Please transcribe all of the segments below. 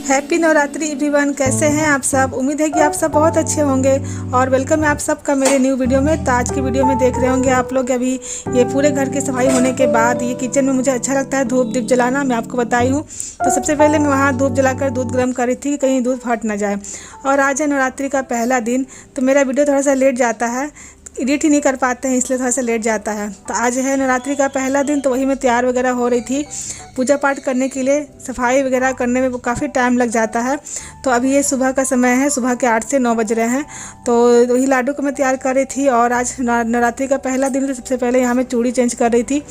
Happy Navratri everyone. कैसे हैं आप सब? उम्मीद है कि आप सब बहुत अच्छे होंगे और वेलकम है आप सबका मेरे न्यू वीडियो में। तो आज की वीडियो में देख रहे होंगे आप लोग अभी ये पूरे घर की सफाई होने के बाद ये किचन में मुझे अच्छा लगता है धूप दीप जलाना। मैं आपको बताई हूँ। तो सबसे पहले मैं वहाँ धूप जलाकर दूध गर्म कर रही थी कि कहीं दूध फट ना जाए। और आज है नवरात्रि का पहला दिन, तो मेरा वीडियो थोड़ा सा लेट जाता है, एडिट ही नहीं कर पाते हैं, इसलिए थोड़ा सा लेट जाता है। तो आज है नवरात्रि का पहला दिन, तो वही मैं तैयार वगैरह हो रही थी पूजा पाठ करने के लिए। सफाई वगैरह करने में काफ़ी टाइम लग जाता है। तो अभी ये सुबह का समय है, सुबह के 8 से 9 बज रहे हैं। तो वही लाडू को मैं तैयार कर रही थी। और आज नवरात्रि का पहला दिन, तो सबसे पहले यहाँ मैं चूड़ी चेंज कर रही थी,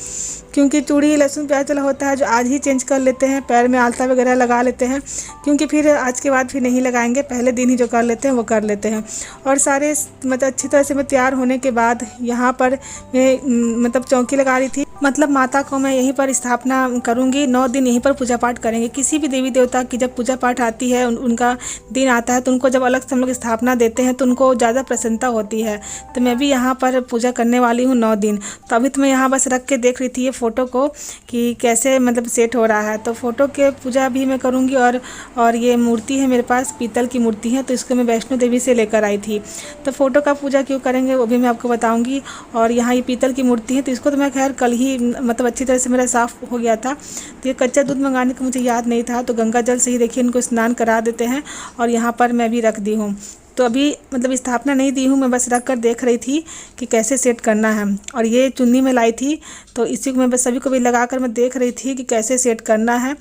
क्योंकि चूड़ी लहसुन प्याज चला होता है जो आज ही चेंज कर लेते हैं। पैर में आलता वगैरह लगा लेते हैं, क्योंकि फिर आज के बाद फिर नहीं लगाएंगे, पहले दिन ही जो कर लेते हैं वो कर लेते हैं। और सारे मतलब अच्छी तरह से मैं तैयार होने के बाद यहाँ पर मैं मतलब चौकी लगा रही थी। मतलब माता को मैं यहीं पर स्थापना करूँगी, 9 दिन यहीं पर पूजा पाठ करेंगे। किसी भी देवी देवता की जब पूजा पाठ आती है, उनका दिन आता है, तो उनको जब अलग से हम लोग स्थापना देते हैं तो उनको ज़्यादा प्रसन्नता होती है। तो मैं भी यहाँ पर पूजा करने वाली हूँ 9 दिन। तो अभी तो मैं यहाँ बस रख के देख रही थी ये फ़ोटो को कि कैसे मतलब सेट हो रहा है। तो फ़ोटो के पूजा भी मैं करूँगी। और ये मूर्ति है मेरे पास, पीतल की मूर्ति है, तो इसको मैं वैष्णो देवी से लेकर आई थी। तो फ़ोटो का पूजा क्यों करेंगे वो भी मैं आपको बताऊँगी। और यहाँ ये पीतल की मूर्ति है, तो इसको तो मैं खैर कल ही मतलब अच्छी तरह से मेरा साफ़ हो गया था। तो ये कच्चा दूध मंगाने का मुझे याद नहीं था, तो गंगा जल से ही देखिए इनको स्नान करा देते हैं। और यहाँ पर मैं भी रख दी हूँ। तो अभी मतलब स्थापना नहीं दी हूँ, मैं बस रख कर देख रही थी कि कैसे सेट करना है। और ये चुन्नी में लाई थी, तो इसी को मैं बस सभी को भी लगा कर मैं देख रही थी कि कैसे सेट करना है।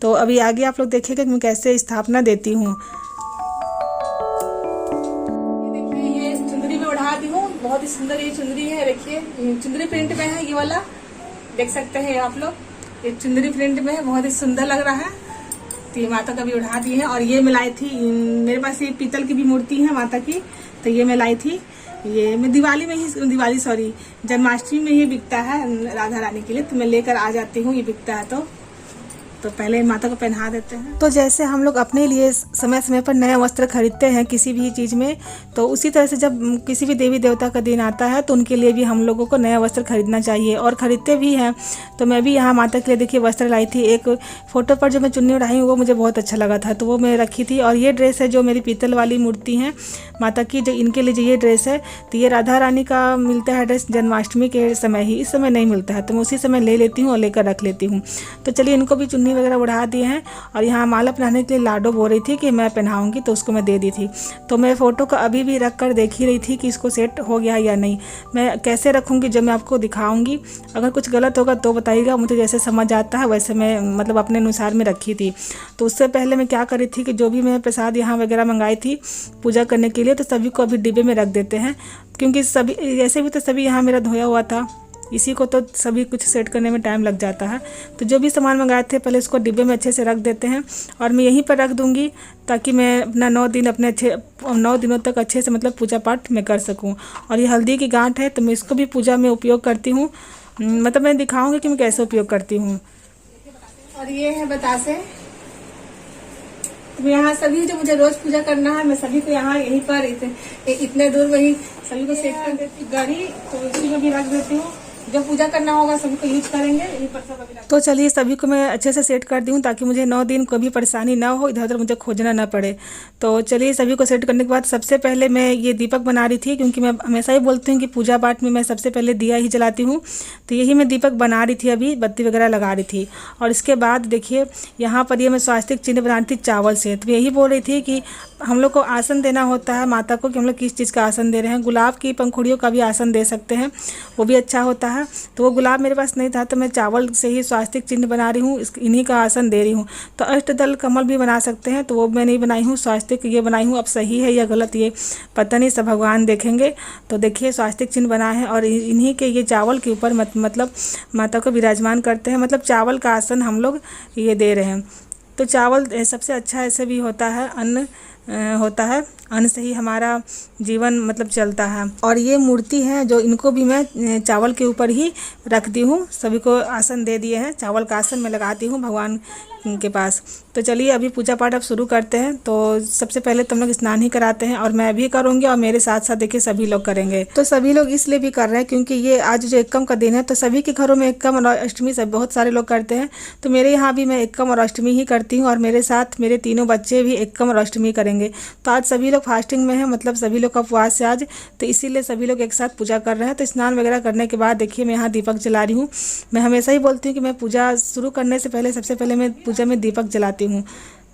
तो अभी आगे आप लोग देखिएगा कि मैं कैसे स्थापना देती हूँ। ये चुंदरी में उड़ा दी हूँ, बहुत ही सुंदर ये चुंदरी है। देखिए चुंदरी प्रिंट में है, ये वाला देख सकते हैं आप लोग। ये चुंदरी प्रिंट में है, बहुत ही सुंदर लग रहा है। तो ये माता का भी उड़ा दी है। और ये मैं लाई थी, मेरे पास ये पीतल की भी मूर्ति है माता की, तो ये मैं लाई थी। ये मैं जन्माष्टमी में ही बिकता है राधा रानी के लिए, तो मैं लेकर आ जाती हूँ। ये बिकता है तो पहले माता को पहना देते हैं। तो जैसे हम लोग अपने लिए समय समय पर नए वस्त्र खरीदते हैं किसी भी चीज़ में, तो उसी तरह से जब किसी भी देवी देवता का दिन आता है तो उनके लिए भी हम लोगों को नया वस्त्र खरीदना चाहिए, और ख़रीदते भी हैं। तो मैं भी यहाँ माता के लिए देखिए वस्त्र लाई थी। एक फ़ोटो पर जो मैं चुन्नी उड़ाई हूँ वो मुझे बहुत अच्छा लगा था, तो वो मैं रखी थी। और ये ड्रेस है जो मेरी पीतल वाली मूर्ति है माता की, जो इनके लिए जो ये ड्रेस है, तो ये राधा रानी का मिलता है ड्रेस जन्माष्टमी के समय ही, इस समय नहीं मिलता है, तो मैं उसी समय ले लेती हूँ और लेकर रख लेती हूँ। तो चलिए इनको भी चुन्नी वगैरह उड़ा दिए हैं। और यहाँ माला पहनाने के लिए लाडो बोल रही थी कि मैं पहनाऊंगी, तो उसको मैं दे दी थी। तो मैं फ़ोटो को अभी भी रख कर देख ही रही थी कि इसको सेट हो गया या नहीं। मैं कैसे रखूँगी जब मैं आपको दिखाऊंगी, अगर कुछ गलत होगा तो बताइएगा, मुझे जैसे समझ आता है वैसे मैं मतलब अपने अनुसार में रखी थी। तो उससे पहले मैं क्या करी थी कि जो भी मैं प्रसाद यहाँ वगैरह मंगाई थी पूजा करने के लिए, तो सभी को अभी डिब्बे में रख देते हैं, क्योंकि सभी ऐसे भी तो सभी यहाँ मेरा धोया हुआ था, इसी को तो सभी कुछ सेट करने में टाइम लग जाता है। तो जो भी सामान मंगाए थे पहले इसको डिब्बे में अच्छे से रख देते हैं। और मैं यहीं पर रख दूंगी ताकि मैं अपना 9 दिन अपने 9 दिनों तक अच्छे से मतलब पूजा पाठ मैं कर सकूं। और ये हल्दी की गांठ है, तो मैं इसको भी पूजा में उपयोग करती हूँ। मतलब मैं दिखाऊंगी कि मैं कैसे उपयोग करती हूँ। और ये है बतासे। तो यहाँ सभी जो मुझे रोज पूजा करना है, मैं सभी को यहाँ यहीं पर इतने दूर में ही सभी को सेट कर देती हूँ। गरी तो इसी में भी रख देती हूँ, जब पूजा करना होगा सभी को यूज करेंगे यहीं पर सब। तो चलिए सभी को मैं अच्छे से सेट कर दी हूँ ताकि मुझे 9 दिन कोई भी परेशानी ना हो, इधर उधर मुझे खोजना ना पड़े। तो चलिए सभी को सेट करने के बाद सबसे पहले मैं ये दीपक बना रही थी, क्योंकि मैं हमेशा ही बोलती हूँ कि पूजा पाठ में मैं सबसे पहले दिया ही जलाती हूँ। तो यही मैं दीपक बना रही थी, अभी बत्ती वगैरह लगा रही थी। और इसके बाद देखिए यहाँ पर ये मैं स्वास्तिक चिन्ह बना रही थी चावल से। तो यही बोल रही थी कि हम लोग को आसन देना होता है माता को, कि हम लोग किस चीज़ का आसन दे रहे हैं। गुलाब की पंखुड़ियों का भी आसन दे सकते हैं, वो भी अच्छा होता है। तो वो गुलाब मेरे पास नहीं था, तो मैं चावल से ही स्वास्तिक चिन्ह बना रही हूँ, इन्हीं का आसन दे रही हूँ। तो अष्टदल कमल भी बना सकते हैं, तो वो मैं नहीं बनाई हूँ, स्वास्तिक ये बनाई हूँ। अब सही है या गलत ये पता नहीं, सब भगवान देखेंगे। तो देखिए स्वास्तिक चिन्ह बना है, और इन्हीं के ये चावल के ऊपर मतलब माता को विराजमान करते हैं, मतलब चावल का आसन हम लोग ये दे रहे हैं। तो चावल सबसे अच्छा ऐसे भी होता है अन्न होता है, अन्न से ही हमारा जीवन मतलब चलता है। और ये मूर्ति है जो इनको भी मैं चावल के ऊपर ही रखती हूँ। सभी को आसन दे दिए हैं, चावल का आसन मैं लगाती हूँ भगवान के पास। तो चलिए अभी पूजा पाठ अब शुरू करते हैं। तो सबसे पहले तुम लोग स्नान ही कराते हैं और मैं भी करूँगी और मेरे साथ साथ देखिए सभी लोग करेंगे। तो सभी लोग इसलिए भी कर रहे हैं क्योंकि ये आज जो एक्कम का दिन है, तो सभी के घरों में एक्कम और अष्टमी सब बहुत सारे लोग करते हैं। तो मेरे यहाँ भी मैं एक्कम और अष्टमी ही करती हूँ और मेरे साथ मेरे तीनों बच्चे भी एक्कम और अष्टमी करेंगे। तो आज सभी लोग फास्टिंग में हैं, मतलब सभी लोग का उपवास है आज, तो इसीलिए सभी लोग एक साथ पूजा कर रहे हैं। तो स्नान वगैरह करने के बाद देखिए मैं यहाँ दीपक जला रही हूँ। मैं हमेशा ही बोलती हूँ कि मैं पूजा शुरू करने से पहले सबसे पहले मैं पूजा में दीपक जलाती हूँ।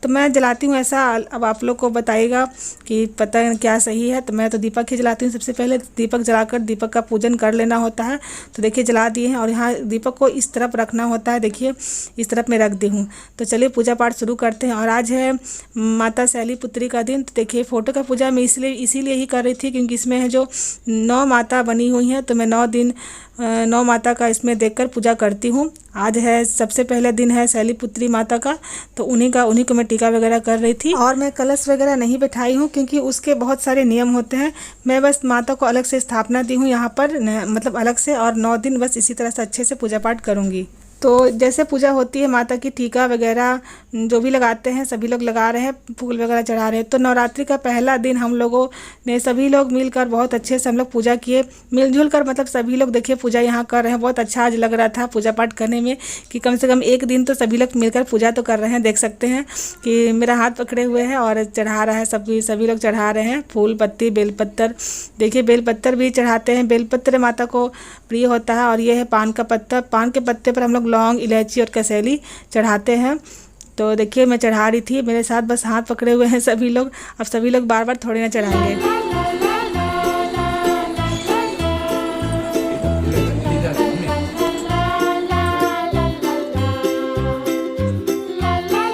तो मैं जलाती हूँ ऐसा, अब आप लोग को बताइएगा कि पता है क्या सही है। तो मैं तो दीपक ही जलाती हूँ। सबसे पहले दीपक जलाकर दीपक का पूजन कर लेना होता है। तो देखिए जला दिए हैं और यहाँ दीपक को इस तरफ रखना होता है, देखिए इस तरफ मैं रख दी हूँ। तो चलिए पूजा पाठ शुरू करते हैं। और आज है माता शैलीपुत्री का दिन। तो देखिए फ़ोटो का पूजा मैं इसीलिए ही कर रही थी क्योंकि इसमें है जो 9 माता बनी हुई हैं, तो मैं 9 दिन 9 माता का इसमें देखकर पूजा करती हूँ। आज है सबसे पहले दिन है शैलीपुत्री माता का, तो उन्हीं को मैं टीका वगैरह कर रही थी। और मैं कलश वगैरह नहीं बैठाई हूँ क्योंकि उसके बहुत सारे नियम होते हैं। मैं बस माता को अलग से स्थापना दी हूँ यहाँ पर, मतलब अलग से, और 9 दिन बस इसी तरह से अच्छे से पूजा पाठ करूँगी। तो जैसे पूजा होती है माता की, टीका वगैरह जो भी लगाते हैं सभी लोग लगा रहे हैं, फूल वगैरह चढ़ा रहे हैं। तो नवरात्रि का पहला दिन हम लोगों ने सभी लोग मिलकर बहुत अच्छे से हम लोग पूजा किए, मिलजुल कर, मतलब सभी लोग देखिए पूजा यहाँ कर रहे हैं। बहुत अच्छा आज लग रहा था पूजा पाठ करने में कि कम से कम एक दिन तो सभी लोग मिलकर पूजा तो कर रहे हैं। देख सकते हैं कि मेरा हाथ पकड़े हुए हैं और चढ़ा रहा है, सभी लोग चढ़ा रहे हैं फूल पत्ती बेलपत्तर। देखिए बेलपत्तर भी चढ़ाते हैं, बेलपत्र माता को प्रिय होता है। और ये है पान का पत्ता, पान के पत्ते पर हम लोग लौंग, इलायची और कसैली चढ़ाते हैं। तो देखिए मैं चढ़ा रही थी, मेरे साथ बस हाथ पकड़े हुए हैं सभी लोग। अब सभी लोग बार बार थोड़ी ना चढ़ाएंगे।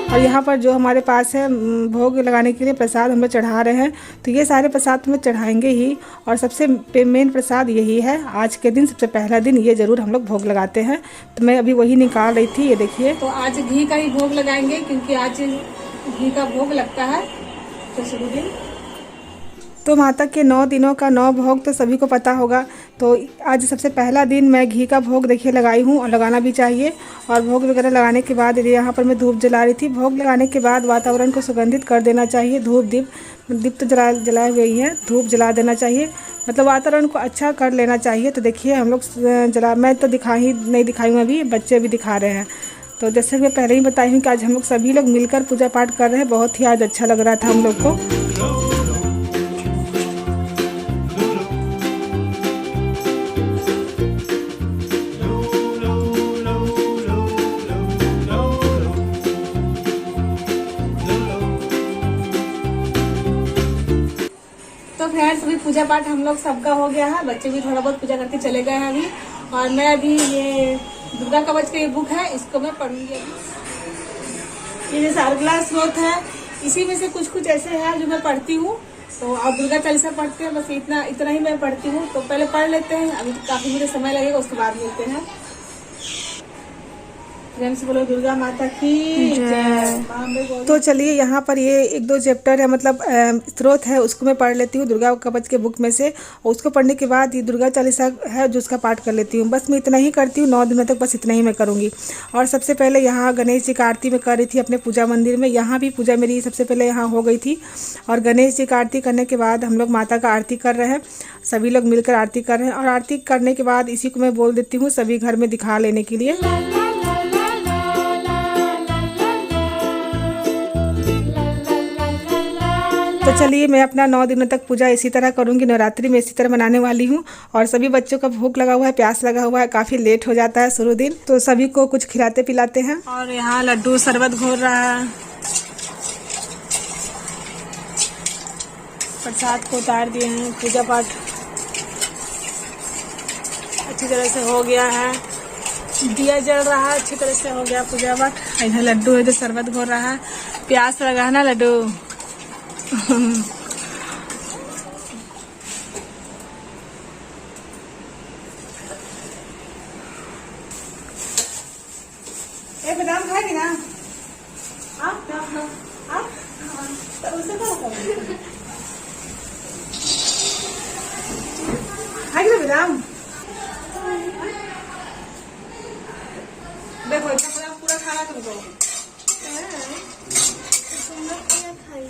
और यहाँ पर जो हमारे पास है भोग लगाने के लिए प्रसाद हम लोग चढ़ा रहे हैं। तो ये सारे प्रसाद हम लोग चढ़ाएंगे ही, और सबसे मेन प्रसाद यही है। आज के दिन सबसे पहला दिन ये ज़रूर हम लोग भोग लगाते हैं। तो मैं अभी वही निकाल रही थी, ये देखिए। तो आज घी का ही भोग लगाएंगे क्योंकि आज घी का भोग लगता है तो शुरू दिन। तो माता के 9 दिनों का 9 भोग तो सभी को पता होगा। तो आज सबसे पहला दिन मैं घी का भोग देखिए लगाई हूँ, और लगाना भी चाहिए। और भोग वगैरह लगाने के बाद यहाँ पर मैं धूप जला रही थी। भोग लगाने के बाद वातावरण को सुगंधित कर देना चाहिए। धूप दीप तो जलाए हुए ही हैं, धूप जला देना चाहिए, मतलब वातावरण को अच्छा कर लेना चाहिए। तो देखिए हम लोग मैं तो नहीं दिखाई हूँ, अभी बच्चे भी दिखा रहे हैं। तो जैसे मैं पहले ही बताई हूँ कि आज हम लोग सभी लोग मिलकर पूजा पाठ कर रहे हैं। बहुत ही आज अच्छा लग रहा था हम लोग को। तो फ्रेंड्स अभी पूजा पाठ हम लोग सबका हो गया है, बच्चे भी थोड़ा बहुत पूजा करके चले गए हैं अभी। और मैं अभी ये दुर्गा कवच का ये बुक है, इसको मैं पढ़ूंगी अभी। ये जैसे अर्गला स्रोत है, इसी में से कुछ ऐसे है जो मैं पढ़ती हूँ। तो आप दुर्गा चालीसा पढ़ते हैं, बस इतना ही मैं पढ़ती हूँ। तो पहले पढ़ लेते हैं, अभी काफी मुझे समय लगेगा, उसके बाद मिलते हैं। से बोलो दुर्गा माता की जय। तो चलिए यहाँ पर ये 1-2 चैप्टर है, मतलब स्रोत है, उसको मैं पढ़ लेती हूँ दुर्गा कवच के बुक में से। और उसको पढ़ने के बाद ये दुर्गा चालीसा है जो उसका पाठ कर लेती हूँ। बस मैं इतना ही करती हूँ, 9 दिनों तक बस इतना ही मैं करूँगी। और सबसे पहले यहाँ गणेश जी का आरती में कर रही थी अपने पूजा मंदिर में। यहाँ भी पूजा मेरी सबसे पहले यहाँ हो गई थी। और गणेश जी का आरती करने के बाद हम लोग माता का आरती कर रहे हैं, सभी लोग मिलकर आरती कर रहे हैं। और आरती करने के बाद इसी को मैं बोल देती हूँ सभी घर में दिखा लेने के लिए। तो चलिए मैं अपना 9 दिनों तक पूजा इसी तरह करूँगी, नवरात्रि में इसी तरह मनाने वाली हूँ। और सभी बच्चों का भूख लगा हुआ है, प्यास लगा हुआ है, काफ़ी लेट हो जाता है शुरू दिन, तो सभी को कुछ खिलाते पिलाते हैं। और यहाँ लड्डू शरबत घोर रहा है। प्रसाद को उतार दिए हैं, पूजा पाठ अच्छी तरह से हो गया है, दिया जल रहा है, अच्छी तरह से हो गया पूजा पाठ। इधर लड्डू है, इधर शरबत घोर रहा है, प्यास लगा है ना लड्डू। बादाम खाएगी ना? विराम देखो इतना पूरा खाना तुमको,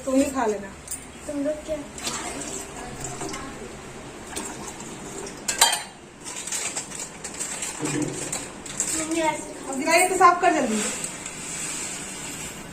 तुम ही खा लेना। तुम लोग क्या गिराई तो साफ कर जल्दी,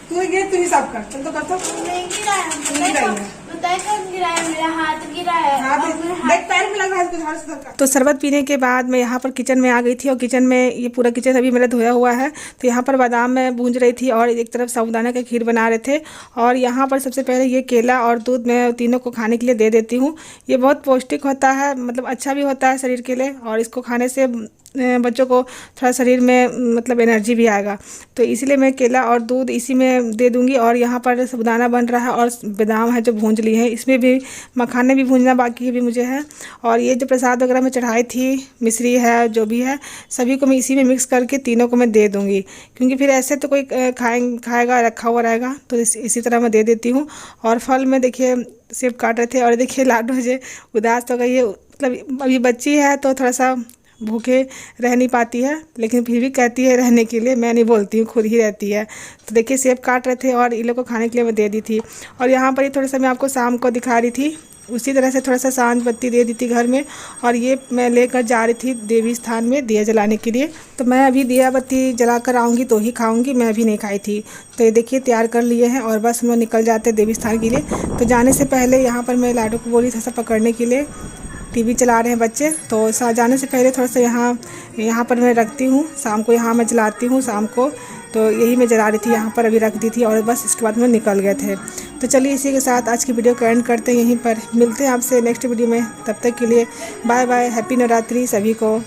तू गिर तू ही साफ कर, चल तो कर तो। नहीं गिराया, बताए कब गिराया, मेरा हाथ गिराया, देख पैर में लगा है तो झाड़ से धर। तो शरबत पीने के बाद मैं यहाँ पर किचन में आ गई थी और किचन में ये पूरा किचन अभी मेरा धोया हुआ है। तो यहाँ पर बादाम मैं भूंज रही थी और एक तरफ साबूदाना का खीर बना रहे थे। और यहाँ पर सबसे पहले ये केला और दूध मैं तीनों को खाने के लिए दे देती हूँ। ये बहुत पौष्टिक होता है, मतलब अच्छा भी होता है शरीर के लिए, और इसको खाने से बच्चों को थोड़ा शरीर में मतलब एनर्जी भी आएगा। तो इसीलिए मैं केला और दूध इसी में दे दूंगी। और यहाँ पर साबूदाना बन रहा है और बादाम है जो भूंज ली है, इसमें भी मखाने भी भूंजना बाकी भी मुझे है। और ये जो प्रसाद वगैरह मैं चढ़ाई थी, मिश्री है जो भी है, सभी को मैं इसी में मिक्स करके तीनों को मैं दे दूँगी, क्योंकि फिर ऐसे तो कोई खाएगा रखा हुआ रहेगा। तो इसी तरह मैं दे देती हूँ। और फल में देखिए सेब काट रहे थे और देखिए लाडू मुझे उदास तो गई है, मतलब अभी बच्ची है तो थोड़ा सा भूखे रह नहीं पाती है, लेकिन फिर भी कहती है रहने के लिए, मैं नहीं बोलती हूँ, खुद ही रहती है। तो देखिए सेब काट रहे थे और इन लोग को खाने के लिए मैं दे दी थी। और यहाँ पर ये थोड़ा सा मैं आपको शाम को दिखा रही थी, उसी तरह से थोड़ा सा सांझ बत्ती दे दी थी घर में। और ये मैं लेकर जा रही थी देवी स्थान में दिया जलाने के लिए। तो मैं अभी दिया बत्ती जला कर आऊँगी तो ही खाऊँगी, मैं अभी नहीं खाई थी। तो ये देखिए तैयार कर लिए हैं और बस हम लोग निकल जाते हैं देवी स्थान के लिए। तो जाने से पहले यहाँ पर मैं लाडू को बोली थोड़ा सा पकड़ने के लिए, टीवी चला रहे हैं बच्चे, तो जाने से पहले थोड़ा सा यहाँ पर मैं रखती हूँ। शाम को यहाँ मैं जलाती हूँ शाम को, तो यही मैं जला रही थी, यहाँ पर अभी रख दी थी और बस इसके बाद में निकल गए थे। तो चलिए इसी के साथ आज की वीडियो को एंड करते हैं, यहीं पर मिलते हैं आपसे नेक्स्ट वीडियो में। तब तक के लिए बाय बाय, हैप्पी नवरात्रि सभी को।